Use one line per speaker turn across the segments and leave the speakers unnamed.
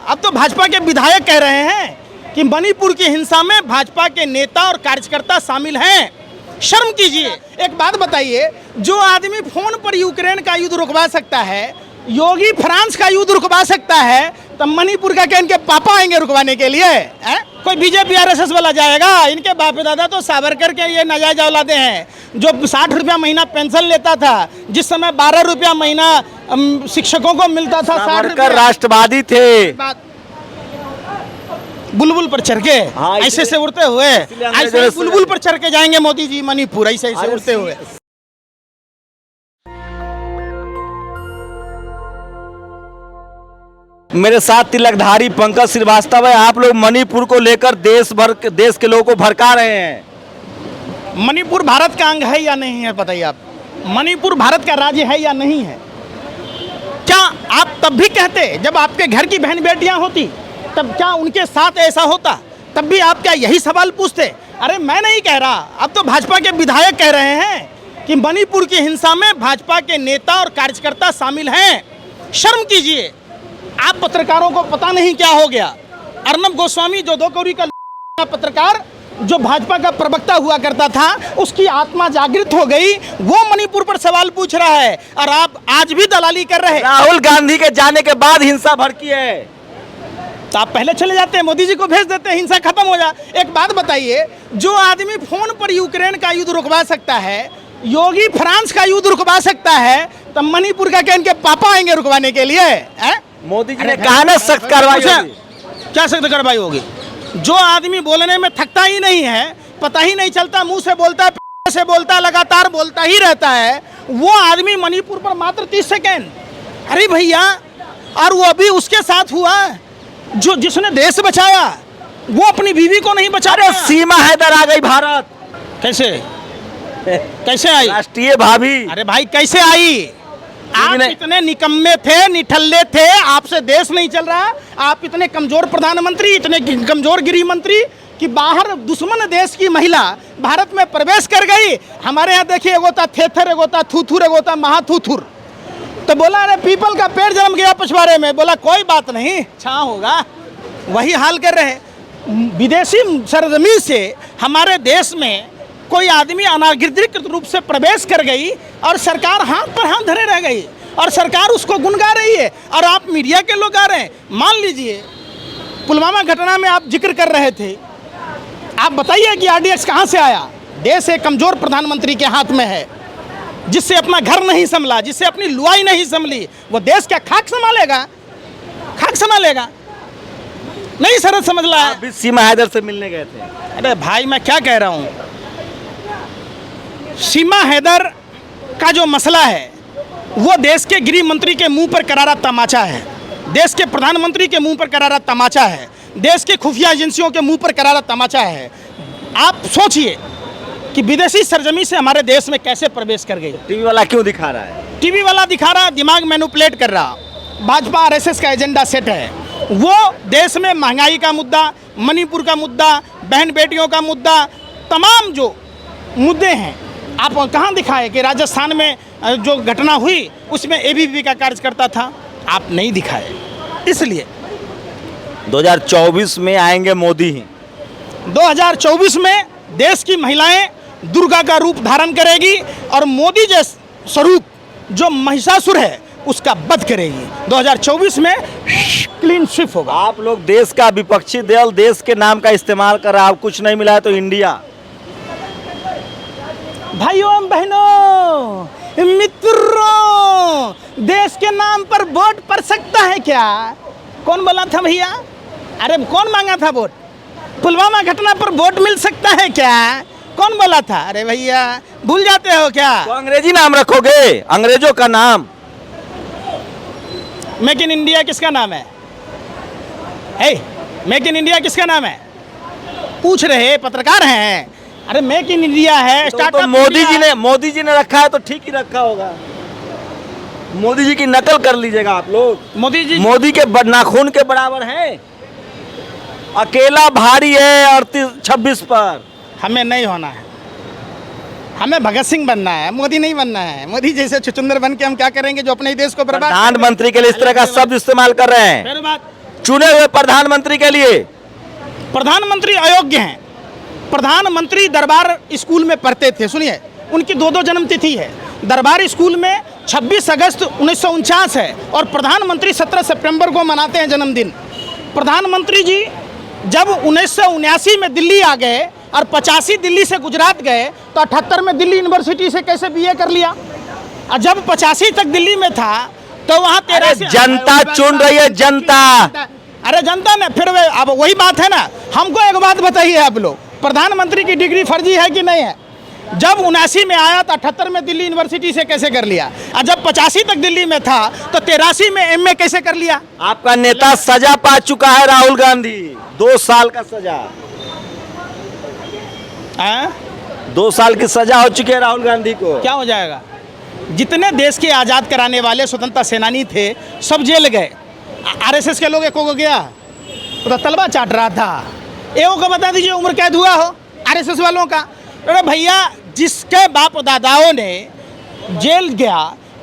अब तो भाजपा के विधायक कह रहे हैं कि मणिपुर की हिंसा में भाजपा के नेता और कार्यकर्ता शामिल हैं। शर्म कीजिए। एक बात बताइए, जो आदमी फोन पर यूक्रेन का युद्ध रुकवा सकता है, योगी फ्रांस का युद्ध रुकवा सकता है, तब मणिपुर का क्या इनके पापा आएंगे रुकवाने के लिए? कोई बीजेपी आरएसएस वाला जाएगा? इनके बाप दादा तो सावरकर के ये नाजायज औलादे हैं। जो 60 रुपया महीना पेंशन लेता था, जिस समय 12 रुपया महीना शिक्षकों को मिलता था,
सावरकर राष्ट्रवादी थे।
बुलबुल पर चढ़ के ऐसे से उड़ते हुए, ऐसे बुलबुल पर चढ़ के जाएंगे मोदी जी मणिपुर, ऐसे ऐसे उड़ते हुए।
मेरे साथ तिलकधारी पंकज श्रीवास्तव है। आप लोग मणिपुर को लेकर देश के लोगों को भड़का रहे हैं।
मणिपुर भारत का अंग है या नहीं है बताइए आप? मणिपुर भारत का राज्य है या नहीं है? क्या आप तब भी कहते जब आपके घर की बहन बेटियां होती, तब क्या उनके साथ ऐसा होता? तब भी आप क्या यही सवाल पूछते? अरे मैं नहीं कह रहा, अब तो भाजपा के विधायक कह रहे हैं कि मणिपुर की हिंसा में भाजपा के नेता और कार्यकर्ता शामिल हैं। शर्म कीजिए। आप पत्रकारों को पता नहीं क्या हो गया। अर्नब गोस्वामी जो 2 कौड़ी का पत्रकार, जो भाजपा का प्रवक्ता हुआ करता था, उसकी आत्मा जागृत हो गई। वो मणिपुर पर सवाल पूछ रहा है और आप आज भी दलाली कर रहे हैं।
राहुल गांधी के जाने के बाद हिंसा भड़की है,
तो आप पहले चले जाते हैं, मोदी जी को भेज देते हैं, हिंसा खत्म हो जाए। एक बात बताइए, जो आदमी फोन पर यूक्रेन का युद्ध रुकवा सकता है, योगी फ्रांस का युद्ध रुकवा सकता है, तब मणिपुर का क्या इनके पापा आएंगे रुकवाने के लिए?
मोदी जी ने कहा ना सख्त कार्रवाई होगी।
क्या सख्त कार्रवाई होगी? जो आदमी बोलने में थकता ही नहीं है, पता ही नहीं चलता, मुंह से बोलता है, से बोलता है, लगातार बोलता ही रहता है, वो आदमी मणिपुर पर मात्र 30 सेकेंड। अरे भैया, और वो अभी उसके साथ हुआ जो जिसने देश बचाया, वो अपनी बीवी को नहीं बचा रहा।
सीमा हैदर आ गई भारत।
कैसे आई?
राष्ट्रीय भाभी।
अरे भाई कैसे आई? आप इतने निकम्मे थे, निठल्ले थे, आपसे देश नहीं चल रहा। आप इतने कमजोर प्रधानमंत्री, इतने कमजोर गृह मंत्री कि बाहर दुश्मन देश की महिला भारत में प्रवेश कर गई। हमारे यहाँ देखिए, एगो था थेथर, एगो था थूथुर, एगो था महाथूथुर। तो बोला अरे पीपल का पेड़ जन्म गया पिछवाड़े में। बोला कोई बात नहीं, छां होगा। वही हाल कर रहे। विदेशी सरजमी से हमारे देश में कोई आदमी अनाधिकृत रूप से प्रवेश कर गई और सरकार हाथ पर हाथ धरे रह गई और सरकार उसको गुनगा रही है और आप मीडिया के लोग आ रहे हैं। मान लीजिए पुलवामा घटना में आप जिक्र कर रहे थे, आप बताइए कि आरडीएक्स कहाँ से आया? देश एक कमजोर प्रधानमंत्री के हाथ में है, जिससे अपना घर नहीं संभला, जिससे अपनी लुआई नहीं संभली, वो देश क्या खाक संभालेगा? खाक संभालेगा? नहीं सरद समझ ला है।
सीमा हैदर से मिलने गए थे।
अरे भाई मैं क्या कह रहा हूँ, सीमा हैदर का जो मसला है वो देश के गृह मंत्री के मुंह पर करारा तमाचा है, देश के प्रधानमंत्री के मुंह पर करारा तमाचा है, देश के खुफिया एजेंसियों के मुंह पर करारा तमाचा है। आप सोचिए कि विदेशी सरजमी से हमारे देश में कैसे प्रवेश कर गई।
टीवी वाला क्यों दिखा रहा है?
टीवी वाला दिखा रहा है, दिमाग मैनिपुलेट कर रहा। भाजपा आरएसएस का एजेंडा सेट है। वो देश में महंगाई का मुद्दा, मणिपुर का मुद्दा, बहन बेटियों का मुद्दा, तमाम जो मुद्दे हैं, आप कहाँ दिखाए कि राजस्थान में जो घटना हुई उसमें एबीवीपी का कार्यकर्ता था? आप नहीं दिखाए। इसलिए
2024 में आएंगे मोदी ही।
2024 में देश की महिलाएं दुर्गा का रूप धारण करेगी और मोदी जैसा स्वरूप जो महिषासुर है उसका वध करेगी। 2024 में क्लीन स्वीप होगा।
आप लोग देश का विपक्षी दल, देश के नाम का इस्तेमाल कर रहा है। आप कुछ नहीं मिला है तो इंडिया।
भाइयों एवं बहनों, मित्रों, देश के नाम पर वोट पड़ सकता है क्या? कौन बोला था भैया? अरे कौन मांगा था वोट? पुलवामा घटना पर वोट मिल सकता है क्या? कौन बोला था? अरे भैया भूल जाते हो क्या?
तो अंग्रेजी नाम रखोगे, अंग्रेजों का नाम।
मेक इन इंडिया किसका नाम है? मेक इन इंडिया किसका नाम है? पूछ रहे, पत्रकार हैं। अरे मेक इन इंडिया है,
तो मोदी जी ने रखा है तो ठीक ही रखा होगा। मोदी जी की नकल कर लीजिएगा आप लोग। मोदी के नाखून के बराबर है। अकेला भारी है 38-26 पर।
हमें नहीं होना है, हमें भगत सिंह बनना है, मोदी नहीं बनना है। मोदी जैसे छुचुंदर बन के हम क्या करेंगे जो अपने देश को बर्बाद।
प्रधानमंत्री के लिए इस तरह का शब्द इस्तेमाल कर रहे हैं।
फिर बात
चुने हुए प्रधानमंत्री के लिए?
प्रधानमंत्री अयोग्य हैं। प्रधानमंत्री दरबार स्कूल में पढ़ते थे, सुनिए, उनकी दो जन्म तिथि है। दरबार स्कूल में 26 अगस्त 1949 है और प्रधानमंत्री 17 सितंबर को मनाते हैं जन्मदिन। प्रधानमंत्री जी जब 1979 में दिल्ली आ गए और 85 दिल्ली से गुजरात गए तो 78 में दिल्ली यूनिवर्सिटी से कैसे बीए कर लिया? और जब 85 तक दिल्ली में था तो वहाँ 13
जनता चुन रही है, जनता।
अरे जनता ने फिर अब वही बात है ना। हमको एक बात बताइए आप लोग, प्रधानमंत्री की डिग्री फर्जी है कि नहीं है? जब 79 में आया तो 78 में दिल्ली यूनिवर्सिटी से कैसे कर लिया? और जब 85 तक दिल्ली में था तो 83 में एमए कैसे कर लिया?
आपका नेता सजा पा चुका है, राहुल गांधी, 2 साल का सजा। 2 साल की सजा हो चुकी है राहुल गांधी को।
क्या हो जाएगा? जितने देश के आज़ाद कराने वाले स्वतंत्रता सेनानी थे सब जेल गए। आरएसएस के लोग एक को गया तो तलवा चाट रहा था, एओ को बता दीजिए उम्र कैद हुआ हो आरएसएस वालों का। अरे भैया, जिसके बाप दादाओं ने जेल गया,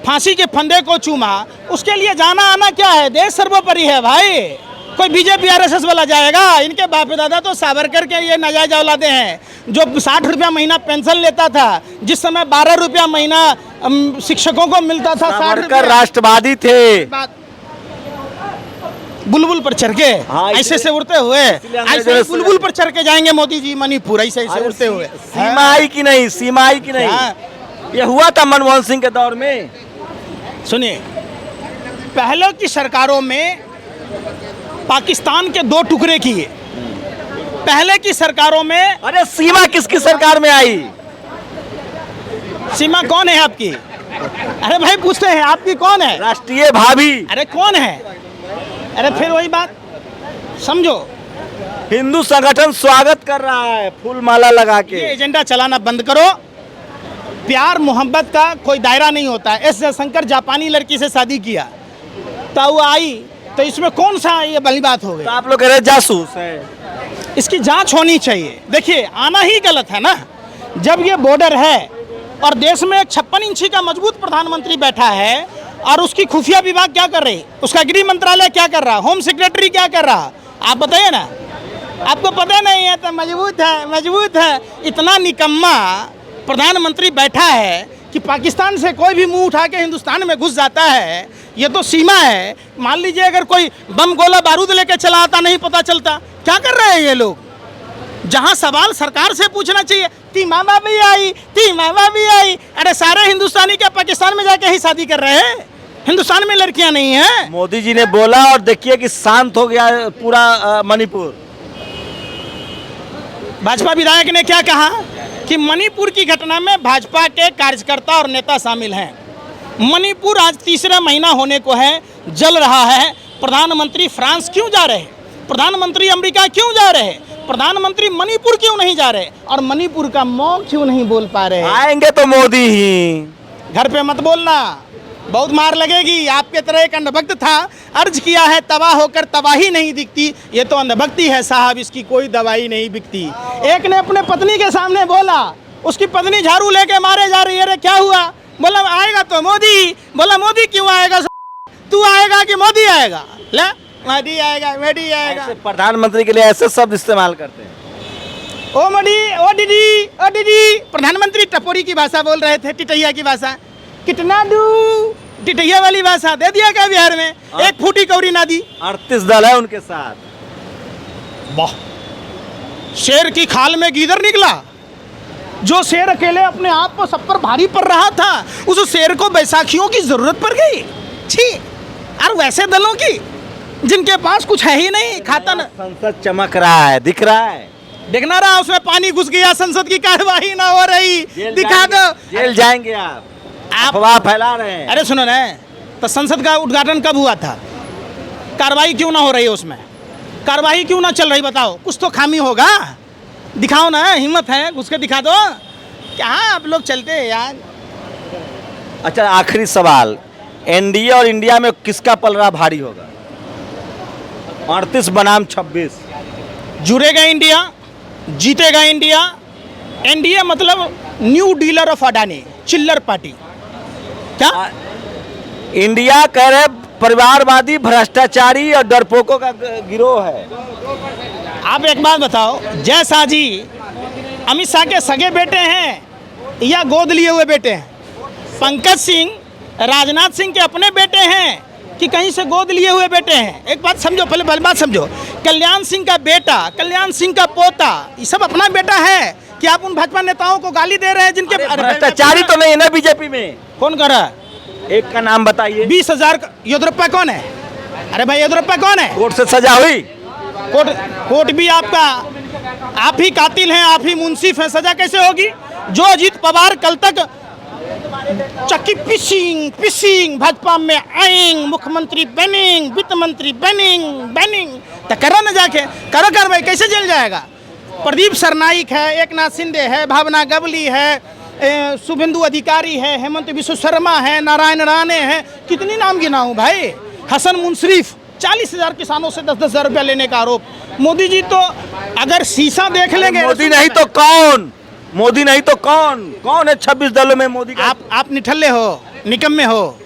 फांसी के फंदे को चूमा, उसके लिए जाना आना क्या है? देश सर्वोपरि है भाई। कोई बीजेपी आरएसएस वाला जाएगा? इनके बाप दादा तो सावरकर के ये नाजायज औलादे हैं। जो 60 रुपया महीना पेंशन लेता था, जिस समय 12 रुपया महीना शिक्षकों को मिलता था, 60 रुपया।
राष्ट्रवादी थे,
बुलबुल पर चढ़ के ऐसे से उड़ते हुए, ऐसे बुलबुल पर चढ़ के जाएंगे मोदी जी मणिपुर, ऐसे ऐसे उड़ते हुए।
सीमाई की नहीं, सीमाई की नहीं। ये हुआ था मनमोहन सिंह के दौर में।
सुनिए, पहले की सरकारों में पाकिस्तान के 2 टुकड़े किए। पहले की सरकारों में।
अरे सीमा किसकी सरकार में आई?
सीमा कौन है आपकी? अरे भाई पूछते हैं आपकी कौन है?
राष्ट्रीय भाभी।
अरे कौन है? अरे फिर वही बात समझो।
हिंदू संगठन स्वागत कर रहा है फूल माला लगा के।
ये एजेंडा चलाना बंद करो। प्यार मोहब्बत का कोई दायरा नहीं होता है। एस जयशंकर जापानी लड़की से शादी किया तो वो आई, तो इसमें कौन सा ये बड़ी बात हो गई?
तो आप लोग कह रहे जासूस है।
इसकी जांच होनी चाहिए। देखिए, आना ही गलत है ना। जब ये बॉर्डर है और देश में एक 56 इंची का मजबूत प्रधानमंत्री बैठा है और उसकी खुफिया विभाग क्या कर रही, उसका गृह मंत्रालय क्या कर रहा, होम सेक्रेटरी क्या कर रहा, आप बताइए ना। आपको पता नहीं है तो मजबूत है, मजबूत है। इतना निकम्मा प्रधानमंत्री बैठा है कि पाकिस्तान से कोई भी मुंह उठा के हिंदुस्तान में घुस जाता है। ये तो सीमा है। मान लीजिए अगर कोई बम गोला बारूद लेके चला आता, नहीं पता चलता। क्या कर रहे हैं ये लोग? जहां सवाल सरकार से पूछना चाहिए, ती मामा भी आई, ती मामा भी आई। अरे सारे हिंदुस्तानी क्या पाकिस्तान में जाके ही शादी कर रहे हैं? हिंदुस्तान में लड़कियां नहीं हैं?
मोदी जी ने बोला और देखिए कि शांत हो गया पूरा मणिपुर।
भाजपा विधायक ने क्या कहा कि मणिपुर की घटना में भाजपा के कार्यकर्ता और नेता शामिल हैं। मणिपुर आज 3रा महीना होने को है, जल रहा है। प्रधानमंत्री फ्रांस क्यों जा रहे हैं? प्रधानमंत्री अमेरिका क्यों जा रहे हैं? प्रधानमंत्री मणिपुर क्यों नहीं जा रहे? और मणिपुर का मौन क्यों नहीं बोल पा रहे?
आएंगे तो मोदी ही।
घर पे मत बोलना, बहुत मार लगेगी। आपके तरह एक अंधभक्त था, अर्ज किया है तबाह होकर तबाही नहीं दिखती। ये तो अंधभक्ति है साहब, इसकी कोई दवाई नहीं बिकती। एक ने अपने पत्नी के सामने बोला, उसकी पत्नी झाड़ू लेके मारे जा रही है। अरे क्या हुआ? बोला आएगा तो मोदी। बोला मोदी क्यों आएगा? तू आएगा कि मोदी आएगा? ले, मोदी आएगा, मोदी आएगा।
प्रधानमंत्री के लिए ऐसे शब्द इस्तेमाल करते हैं।
ओ मोदी, ओ दीदी, ओ दीदी। प्रधानमंत्री टपोरी की भाषा बोल रहे थे, टिटैया की भाषा। कितना दू, टिटैया वाली भाषा दे दिया क्या बिहार में? एक फूटी कौड़ी ना दी।
38 दल है उनके साथ।
वाह, शेर की खाल में गीदड़ निकला। जो शेर अकेले अपने आप को सब पर भारी पड़ रहा था, उस शेर को बैसाखियों की जरूरत पड़ गई। छी, और वैसे दलों की जिनके पास कुछ है ही नहीं, खाता न।
संसद चमक रहा है, दिख रहा है,
दिखना रहा। उसमें पानी घुस गया, संसद की कार्यवाही ना हो रही। दिखा दो,
जेल जाएंगे आप अफवाह फैला रहे हैं।
अरे सुनो ना, तो संसद का उद्घाटन कब हुआ था? कार्रवाई क्यों ना हो रही है? उसमें कार्रवाई क्यों ना चल रही? बताओ, कुछ तो खामी होगा। दिखाओ ना, हिम्मत है, घुस के दिखा दो। क्या आप लोग चलते हैं यार।
अच्छा, आखिरी सवाल, एनडीए और इंडिया में किसका पलड़ा भारी होगा? 38 बनाम 26।
जुड़ेगा इंडिया, जीतेगा इंडिया। एनडीए मतलब न्यू डीलर ऑफ अडानी, चिल्लर पार्टी। क्या
इंडिया कह रहे परिवारवादी, भ्रष्टाचारी और डरपोकों का गिरोह है।
आप एक बात बताओ, जय शाह जी अमित शाह के सगे बेटे हैं या गोद लिए हुए बेटे हैं? पंकज सिंह राजनाथ सिंह के अपने बेटे हैं कि कहीं से गोद लिए हुए बेटे हैं? एक बात समझो, पहले बात समझो। कल्याण सिंह का बेटा, कल्याण सिंह का पोता, ये सब अपना बेटा है कि आप उन भाजपा नेताओं को गाली दे रहे हैं जिनके
भ्रष्टाचारी तो नहीं है ना बीजेपी में?
कौन कर रहा है?
एक का नाम बताइए।
20,000 येदियुरप्पा कौन है? अरे भाई येदियुरप्पा कौन है?
कोर्ट से सजा हुई?
कोर्ट भी आपका, आप ही कातिल हैं, आप ही मुंसिफ हैं, सजा कैसे होगी? जो अजीत पवार कल तक चक्की पिसिंग भाजपा में आएंग, मुख्यमंत्री बनेंग, वित्त मंत्री बनेंग तो करो ना, जाके करो कार्रवाई, कैसे जेल जाएगा? प्रदीप सरनाइक है, एकनाथ शिंदे है, भावना गवली है, शुभेंदु अधिकारी है, हेमंत बिश्व शर्मा है, नारायण राणे है, कितनी नाम गिनाऊं भाई? हसन मुंसरीफ, 40,000 किसानों से 10,000 रुपया लेने का आरोप। मोदी जी तो अगर शीशा देख लेंगे,
मोदी नहीं तो कौन? मोदी नहीं तो कौन है 26 दलों में मोदी का?
आप निठल्ले हो, निकम्मे हो।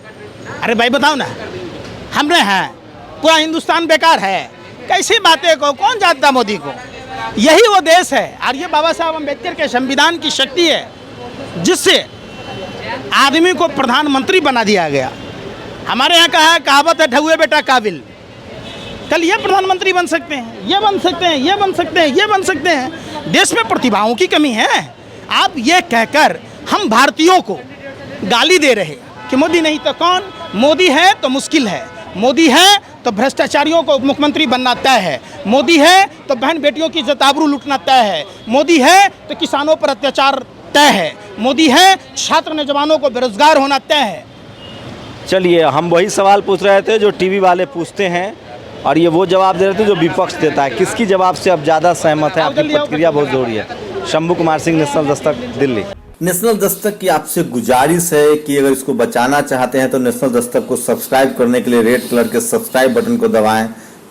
अरे भाई बताओ ना, हमने हैं, पूरा हिंदुस्तान बेकार है, कैसी बातें को कौन जानता मोदी को? यही वो देश है और ये बाबा साहब अम्बेडकर के संविधान की शक्ति है जिससे आदमी को प्रधानमंत्री बना दिया गया। हमारे यहाँ कहा है, कहावत है, ढहुए बेटा काबिल। कल ये प्रधानमंत्री बन सकते हैं, ये बन सकते हैं, ये बन सकते हैं, ये बन सकते हैं। देश में प्रतिभाओं की कमी है। आप ये कहकर हम भारतीयों को गाली दे रहे कि मोदी नहीं तो कौन? मोदी है तो मुश्किल है, मोदी है तो भ्रष्टाचारियों को मुख्यमंत्री बनना तय है, मोदी है तो बहन बेटियों की इज्जत आबरू लूटना तय है, मोदी है तो किसानों पर अत्याचार तय है, मोदी है छात्र नौजवानों को बेरोजगार होना तय है।
चलिए, हम वही सवाल पूछ रहे थे जो टीवी वाले पूछते हैं और ये वो जवाब दे रहे थे जो विपक्ष देता है। किसकी जवाब से अब ज़्यादा सहमत है? आपकी प्रतिक्रिया बहुत जरूरी है। शंभू कुमार सिंह, नेशनल दस्तक, दिल्ली।
नेशनल दस्तक की आपसे गुजारिश है कि अगर इसको बचाना चाहते हैं तो नेशनल दस्तक को सब्सक्राइब करने के लिए रेड कलर के सब्सक्राइब बटन को दबाएं,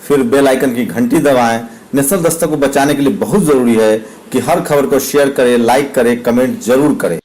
फिर बेल आइकन की घंटी दबाएं। नेशनल दस्तक को बचाने के लिए बहुत जरूरी है कि हर खबर को शेयर करें, लाइक करें, कमेंट जरूर करें।